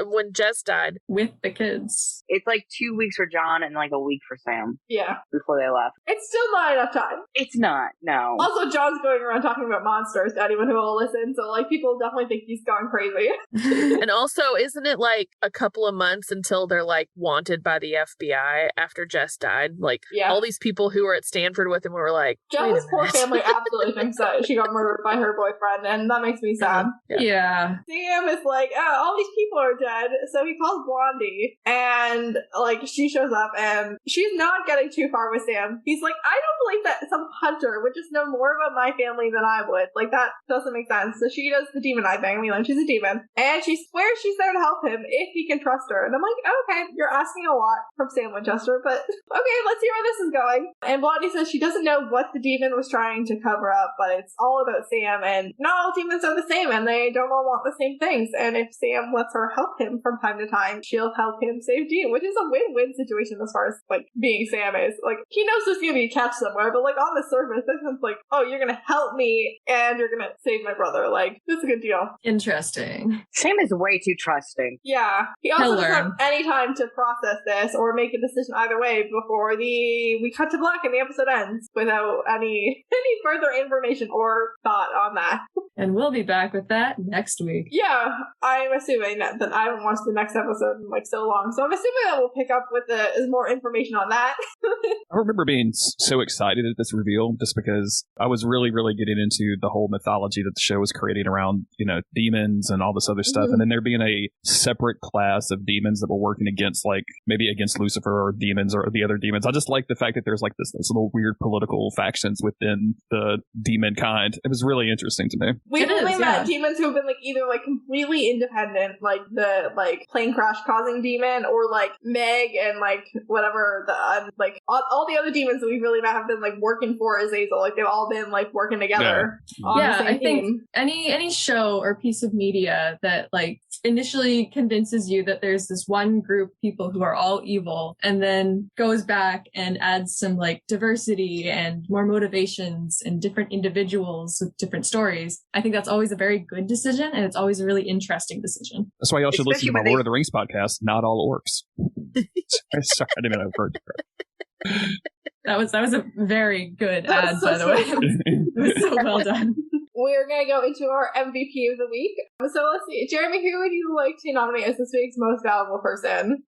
when Jess died. With the kids. It's like 2 weeks for John and like a week for Sam. Yeah. Before they left. It's still not enough time. It's not, no. Also, John's going around talking about monsters to anyone who will listen, so like people definitely think he's gone crazy. And also, isn't it like a couple of months until they're like wanted by the FBI after Jess died? Like all these people who were at Stanford with him were like, Jess's poor family absolutely thinks that she got murdered by her boyfriend, and that makes me sad. Yeah. Sam is like, all these people are dead, so he calls Blondie, and like she shows up, and she's not getting too far with Sam. He's like, I don't believe that some hunter would just know more about my family than I would. Like, that doesn't make sense. So she does the demon eye thing. We learn she's a demon, and she swears she's there to help him if he can trust her. And I'm like, okay, you're asking a lot from Sam Winchester, but okay, let's see where this is going. And Blondie says she doesn't know what the demon was trying to cover up, but it's all about Sam, and not all demons are the same, and they don't all want the same things. And if Sam lets her help him from time to time, she'll help him save Dean, which is a win-win situation as far as like being Sam is. Like, he knows there's gonna be a catch somewhere, but like on the surface, this one's like, oh, you're gonna help me and you're gonna save my brother. Like, this is a good deal. Interesting. Sam is way too trusting. Yeah. He also doesn't have any time to process this or make a decision either way before we cut to black and the episode ends without any further information or thought on that. And we'll be back with that next week. Yeah, I'm assuming that I haven't watched the next episode in like so long, so I'm assuming that we'll pick up with more information on that. I remember being so excited at this reveal just because I was really, really getting into the whole mythology that the show was creating around, demons and all this other stuff. And then there being a separate class of demons that were working against, like, maybe against Lucifer or demons or the other demons. I just like the fact that there's like this little weird political factions within the demon kind. It was really interesting to me. We've only met demons who have been like either like completely independent, like the like plane crash causing demon, or like Meg and like whatever the like all the other demons that we've really met have been like working for Azazel. Like they've all been like working together. I think any show or piece of media that like initially convinces you that there's this one group of people who are all evil and then goes back and adds some like diversity and more motivations and different individuals with different stories. I think that's always a very good decision, and it's always a really interesting decision. That's why y'all should listen to my Lord of the Rings podcast, Not All Orcs. Sorry, I didn't mean to hurt you. That was a very good ad, by the way. It was so well done. We're going to go into our MVP of the week. So let's see. Jeremy, who would you like to nominate as this week's most valuable person?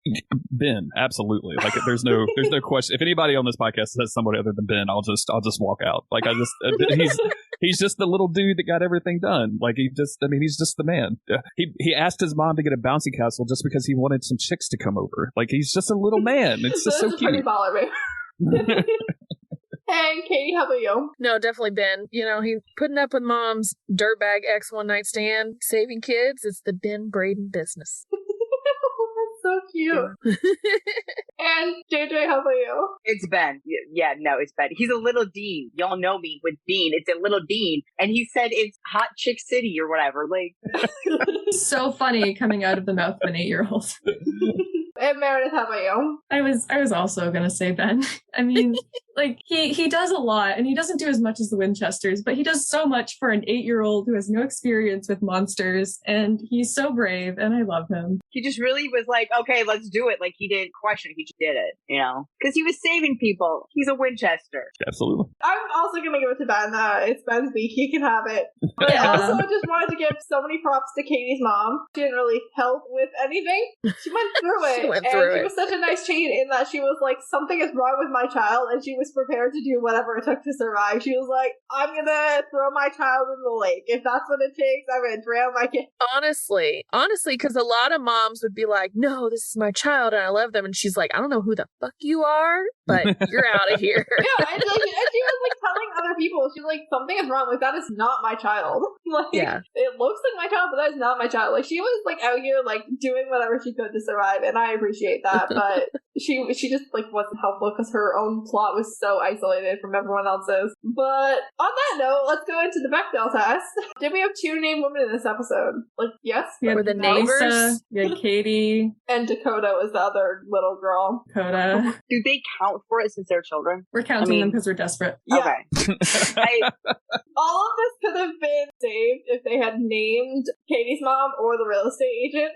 Ben, absolutely. Like, there's no question. If anybody on this podcast says somebody other than Ben, I'll just walk out. Like, he's just the little dude that got everything done. Like, he's just the man. He asked his mom to get a bouncy castle just because he wanted some chicks to come over. Like, he's just a little man. It's just so cute. Pretty baller, babe. Hey, Katie, how about you? No, definitely Ben. He's putting up with mom's dirtbag ex one night stand, saving kids. It's the Ben Braden business. That's so cute. And JJ, how about you? It's Ben. Yeah, no, it's Ben. He's a little Dean. Y'all know me with Dean. It's a little Dean. And he said it's Hot Chick City or whatever. Like, so funny coming out of the mouth of an 8-year-old. And Meredith, how about you? I was also gonna say Ben. I mean, like he does a lot, and he doesn't do as much as the Winchesters, but he does so much for an 8-year-old who has no experience with monsters, and he's so brave, and I love him. He just really was like, okay, let's do it. Like, he didn't question it. He just did it, because he was saving people. He's a Winchester. Absolutely. I'm also gonna give it to Ben. It's Ben's week. He can have it. But I also just wanted to give so many props to Katie's mom. She didn't really help with anything. She went through it. It was such a nice chain in that she was like, something is wrong with my child, and she was prepared to do whatever it took to survive. She was like, I'm gonna throw my child in the lake. If that's what it takes, I'm gonna drown my kid. Honestly, because a lot of moms would be like, no, this is my child and I love them. And she's like, I don't know who the fuck you are, but you're out of here. Yeah, and she was like telling other people, she's like, something is wrong. Like, that is not my child. Like, it looks like my child, but that is not my child. Like, she was like out here like doing whatever she could to survive, and I appreciate that. But she just like wasn't helpful because her own plot was so isolated from everyone else's. But on that note, let's go into the Bechdel test. Did we have 2 named women in this episode? Like, yes. We were the neighbors. Lisa, we had Katie. And Dakota was the other little girl. Dakota. Do they count for it since they're children? We're counting them because we're desperate. Yeah. Okay. All of this could have been saved if they had named Katie's mom or the real estate agent.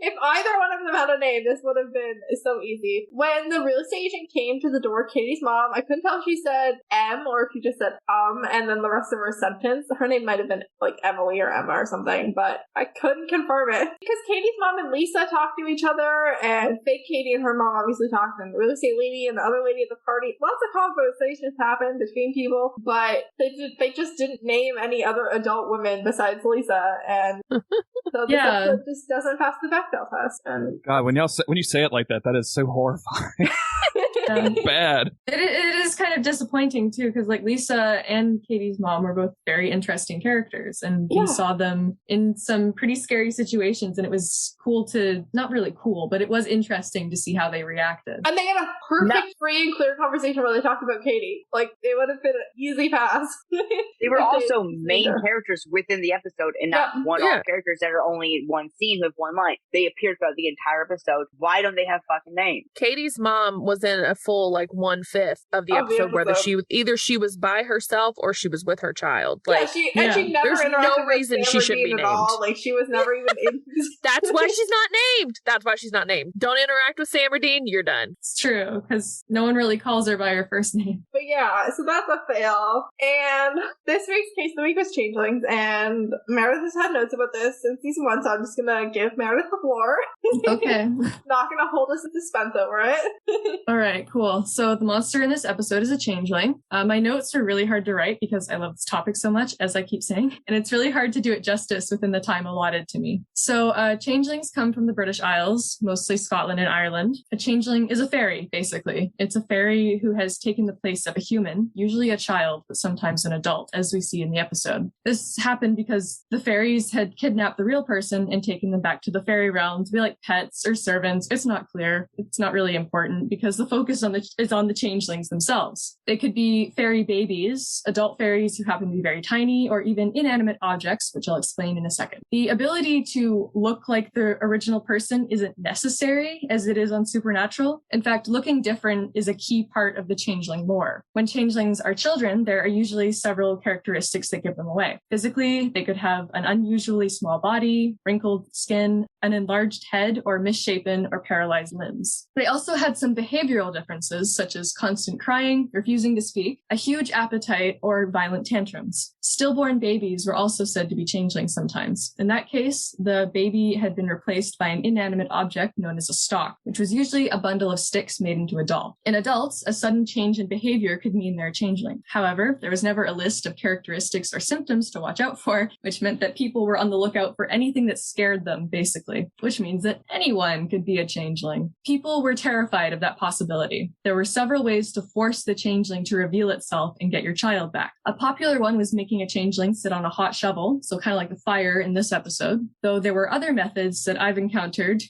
If either one of them had a name, this would have been so easy. When the real estate agent came to the door, Katie's mom, I couldn't tell if she said M or if she just said and then the rest of her sentence. Her name might have been like Emily or Emma or something, but I couldn't confirm it. Because Katie's mom and Lisa talked to each other, and fake Katie and her mom obviously talked, and the real estate lady and the other lady at the party. Lots of conversations happened between people, but they just didn't name any other adult women besides Lisa, and so this episode just doesn't pass the Bechdel test. And God, when you say it like that, that is so horrifying. Bad. It is kind of disappointing too, because like Lisa and Katie's mom were both very interesting characters, and we saw them in some pretty scary situations, and it was cool to, not really cool, but it was interesting to see how they reacted. And they had a perfect free and clear conversation where they talked about Katie. Like, it would have been an easy pass. They were also main characters within the episode, and not one-off characters that are only one scene with one line. They appeared throughout the entire episode. Why don't they have fucking names? Katie's mom was in a full like 1/5 of the episode, whether she was by herself or she was with her child. Like, she never there's interacted no reason with she should be at named. all. Like, she was never even in. That's why she's not named. That's why she's not named. Don't interact with Sam or Dean. You're done. It's true, because no one really calls her by her first name. But yeah, so that's a fail. And this week's case of the week was Changelings, and Meredith has had notes about this since season 1, so I'm just gonna give Meredith the floor. Okay. Not gonna hold us in suspense over it. All right, cool. So the monster in this episode is a changeling. My notes are really hard to write because I love this topic so much, as I keep saying, and it's really hard to do it justice within the time allotted to me. So changelings come from the British Isles, mostly Scotland and Ireland. A changeling is a fairy, basically. It's a fairy who has taken the place of a human, usually a child, but sometimes an adult, as we see in the episode. This happened because the fairies had kidnapped the real person and taken them back to the fairy realm to be like pets or servants. It's not clear. It's not really important because the focus is on the changelings themselves. They could be fairy babies, adult fairies who happen to be very tiny, or even inanimate objects, which I'll explain in a second. The ability to look like the original person isn't necessary as it is on Supernatural. In fact, looking different is a key part of the changeling lore. When changelings are children, there are usually several characteristics that give them away. Physically, they could have an unusually small body, wrinkled skin, an enlarged head, or misshapen or paralyzed limbs. They also had some behavioral differences, such as constant crying, refusing to speak, a huge appetite, or violent tantrums. Stillborn babies were also said to be changelings sometimes. In that case, the baby had been replaced by an inanimate object known as a stalk, which was usually a bundle of sticks made into a doll. In adults, a sudden change in behavior could mean they're a changeling. However, there was never a list of characteristics or symptoms to watch out for, which meant that people were on the lookout for anything that scared them, basically, which means that anyone could be a changeling. People were terrified of that possibility. There were several ways to force the changeling to reveal itself and get your child back. A popular one was making a changeling sit on a hot shovel, so kind of like the fire in this episode, though there were other methods that I've encountered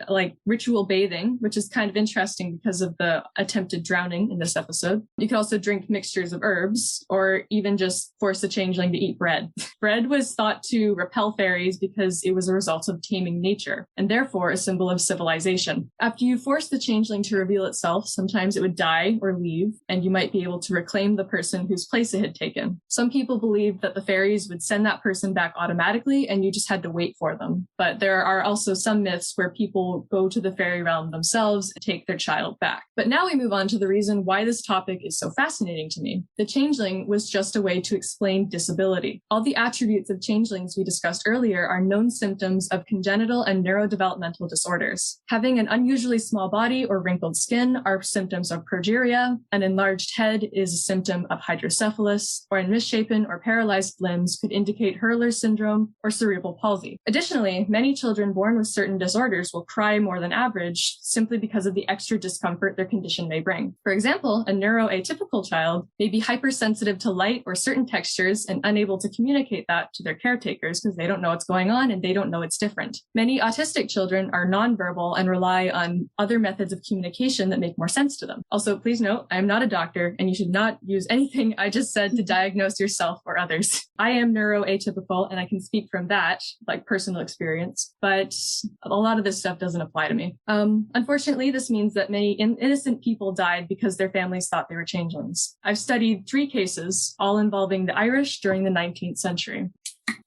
like ritual bathing, which is kind of interesting because of the attempted drowning in this episode. You could also drink mixtures of herbs, or even just force the changeling to eat bread. Bread was thought to repel fairies because it was a result of taming nature, and therefore a symbol of civilization. After you force the changeling to reveal itself, sometimes it would die or leave, and you might be able to reclaim the person whose place it had taken. Some people believed that the fairies would send that person back automatically, and you just had to wait for them. But there are also some myths where people go to the fairy realm themselves and take their child back. But now we move on to the reason why this topic is so fascinating to me. The changeling was just a way to explain disability. All the attributes of changelings we discussed earlier are known symptoms of congenital and neurodevelopmental disorders. Having an unusually small body or wrinkled skin are are symptoms of progeria. An enlarged head is a symptom of hydrocephalus, or in misshapen or paralyzed limbs could indicate Hurler's syndrome or cerebral palsy. Additionally, many children born with certain disorders will cry more than average simply because of the extra discomfort their condition may bring. For example, a neuroatypical child may be hypersensitive to light or certain textures and unable to communicate that to their caretakers because they don't know what's going on and they don't know it's different. Many autistic children are nonverbal and rely on other methods of communication that make more sense to them. Also, please note, I am not a doctor and you should not use anything I just said to diagnose yourself or others. I am neuroatypical and I can speak from that, like personal experience, but a lot of this stuff doesn't apply to me. Unfortunately, this means that many innocent people died because their families thought they were changelings. I've studied 3 cases, all involving the Irish during the 19th century.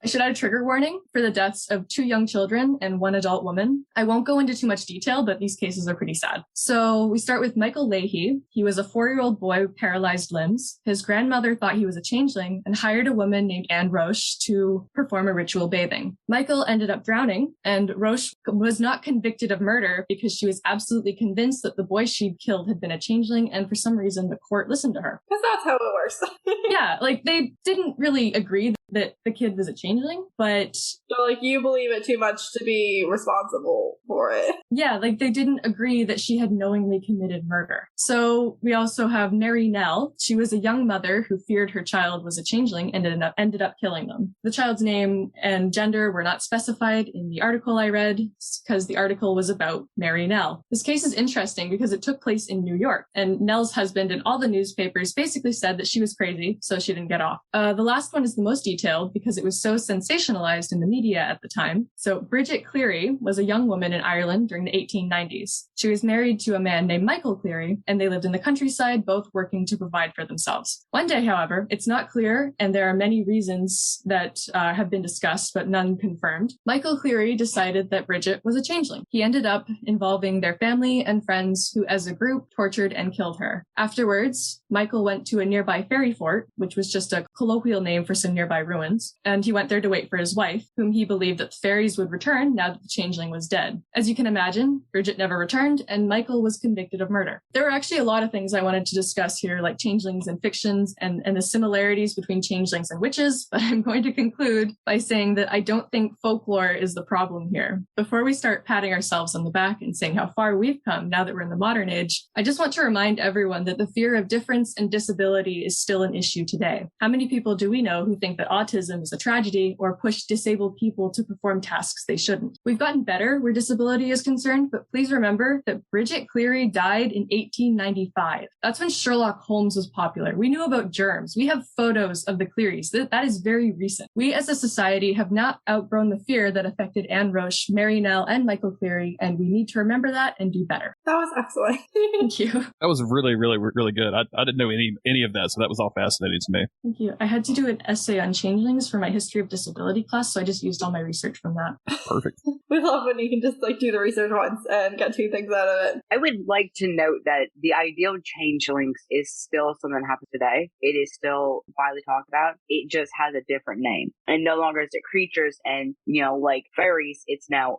I should add a trigger warning for the deaths of 2 young children and 1 adult woman. I won't go into too much detail, but these cases are pretty sad. So we start with Michael Leahy. He was a 4-year-old boy with paralyzed limbs. His grandmother thought he was a changeling and hired a woman named Anne Roche to perform a ritual bathing. Michael ended up drowning, and Roche was not convicted of murder because she was absolutely convinced that the boy she'd killed had been a changeling, and for some reason the court listened to her. Because that's how it works. Yeah, like they didn't really agree that the kid was a changeling, but... So, like, you believe it too much to be responsible for it. Yeah, like, they didn't agree that she had knowingly committed murder. So, we also have Mary Nell. She was a young mother who feared her child was a changeling and ended up killing them. The child's name and gender were not specified in the article I read, because the article was about Mary Nell. This case is interesting because it took place in New York, and Nell's husband and all the newspapers basically said that she was crazy, so she didn't get off. The last one is the most detailed because it was so sensationalized in the media at the time. So Bridget Cleary was a young woman in Ireland during the 1890s. She was married to a man named Michael Cleary, and they lived in the countryside, both working to provide for themselves. One day, however, it's not clear, and there are many reasons that have been discussed, but none confirmed. Michael Cleary decided that Bridget was a changeling. He ended up involving their family and friends who, as a group, tortured and killed her. Afterwards, Michael went to a nearby fairy fort, which was just a colloquial name for some nearby ruins, and he went there to wait for his wife, whom he believed that the fairies would return now that the changeling was dead. As you can imagine, Bridget never returned, and Michael was convicted of murder. There were actually a lot of things I wanted to discuss here, like changelings and fictions, and the similarities between changelings and witches, but I'm going to conclude by saying that I don't think folklore is the problem here. Before we start patting ourselves on the back and saying how far we've come now that we're in the modern age, I just want to remind everyone that the fear of difference and disability is still an issue today. How many people do we know who think that autism is a tragedy or push disabled people to perform tasks they shouldn't? We've gotten better where disability is concerned, but please remember that Bridget Cleary died in 1895. That's when Sherlock Holmes was popular. We knew about germs. We have photos of the Clearys. That is very recent. We as a society have not outgrown the fear that affected Anne Roche, Mary Nell, and Michael Cleary, and we need to remember that and do better. That was excellent. Thank you. That was really, really, really good. I didn't know any of that, so that was all fascinating to me. Thank you. I had to do an essay on changelings for my history of disability class, so I just used all my research from that. Perfect. We love when you can just like do the research once and get 2 things out of it. I would like to note that the idea of changelings is still something that happens today. It is still widely talked about. It just has a different name. And no longer is it creatures and, like fairies. It's now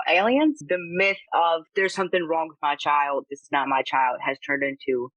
aliens. The myth of there's something wrong with my child, this is not my child, has turned into,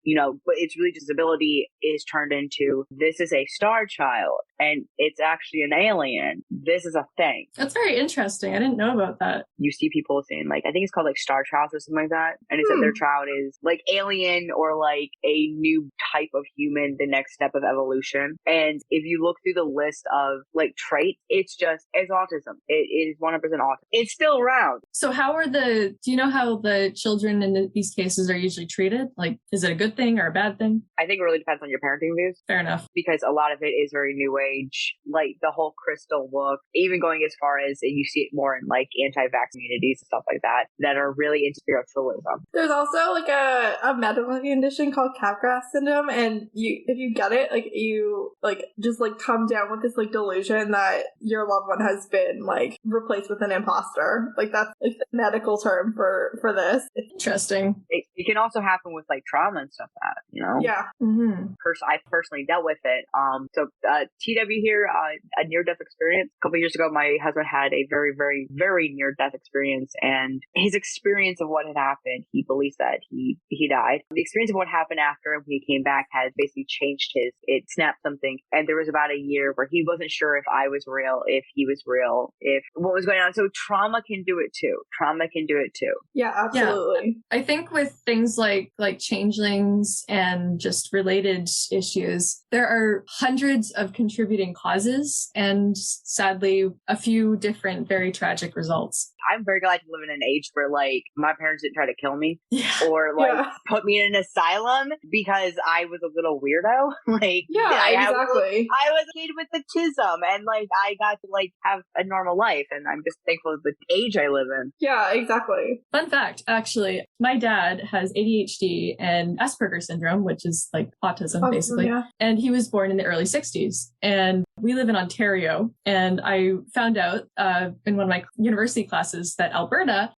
but it's really disability is turned into this is a star child and it's actually an alien. This is a thing. That's very interesting. I didn't know about that. You see people saying I think it's called star child or something like that. And it's that their child is alien or a new type of human, the next step of evolution. And if you look through the list of traits, it's autism. It is 100% autism. It's still around. So do you know how the children in these cases are usually treated? Is it a good thing or a bad thing? I think it really depends on your parenting views. Fair enough. Because a lot of it is very new age, the whole crystal look, even going as far as you see it more in anti-vax communities and stuff like that are really into spiritualism. There's also a medical condition called Capgras syndrome, and if you get it, you just come down with this delusion that your loved one has been replaced with an imposter. That's the medical term for this. Interesting. It it can also happen with like trauma and stuff that, you know? Yeah. I personally dealt with it. So TW here, a near-death experience. A couple years ago, my husband had a very, very, very near-death experience, and his experience of what had happened, he believes that he died. The experience of what happened after when he came back has basically changed it snapped something. And there was about a year where he wasn't sure if I was real, if he was real, if what was going on. So trauma can do it too. Yeah, absolutely. Yeah. I think with things like changelings and just related issues, there are hundreds of contributing causes and sadly a few different very tragic results. I'm very glad to live in an age where like my parents didn't try to kill me or like put me in an asylum because I was a little weirdo. Like exactly. I was a kid with autism and like I got to like have a normal life, and I'm just thankful for the age I live in. Yeah, exactly. Fun fact, actually, my dad has ADHD and Asperger's syndrome, which is like autism basically. Yeah. And he was born in the early 60s. And we live in Ontario, and I found out in one of my university classes that Alberta